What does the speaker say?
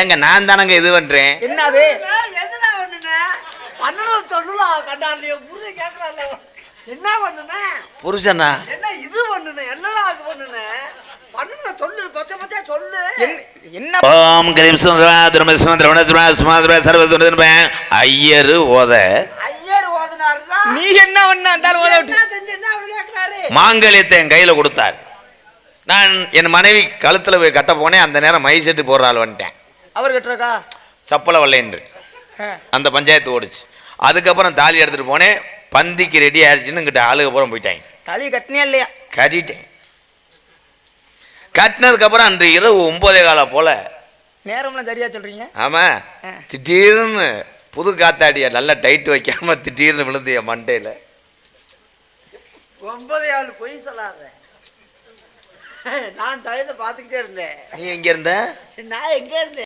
எங்க நான் தானங்க இது பண்றேன். என்னது எதுனா ஒண்ணுனே பண்ணணும் சொல்லலாம் கண்டாரு புரிஞ்சு கேட்கறாங்க. என்ன பண்ணுனே புருஷனா என்ன இது பண்ணுனே என்னடா அது பண்ணுனே பண்ணுன சொல்லு பச்சை பச்சை சொல்லு. என்ன ஓம் கிரீம் சுந்தரா துரம சுந்தரவன சுமாதுர சர்வதுர ஐயரு ஓத ஐயர் ஓதுனாருன்னா நீ என்ன பண்ணாலும் ஓத விட்டு என்ன செஞ்சேன்னா அவர் கேட்கறாரு. மாங்கல்யத்தை என் கையில கொடுத்தார். நான் என் மனைவி கழுத்துல போய் கட்ட போனேன். அந்த நேரம் மை செட்டு போடுற ஆள் வந்துட்டேன். அவர் கட்டுறக்கா சப்பலை வல்லேன்று அந்த பஞ்சாயத்து ஓடிச்சு. அதுக்கப்புறம் தாலி எடுத்துட்டு போனேன். பந்திக்கு ரெடி ஆயிடுச்சுன்னு இங்கிட்ட ஆளுக்கு அப்புறம் போயிட்டாங்க. தலி கட்டினியா இல்லையா? கட்டிட்டேன். கட்டினதுக்கப்புறம் அன்று இரவு 9:15 போல. நேரம்லாம் சரியா சொல்றீங்க. ஆமா, திடீர்னு புது காத்தாடிய நல்லா டைட் வைக்காம திடீர்னு விழுந்து என் மண்டையில. 9 ஆள் பொய் சொல்லாத. நான் டயத்தை பார்த்துக்கிட்டே இருந்தேன். நீ எங்க இருந்த? நான் எங்க இருந்தேன்?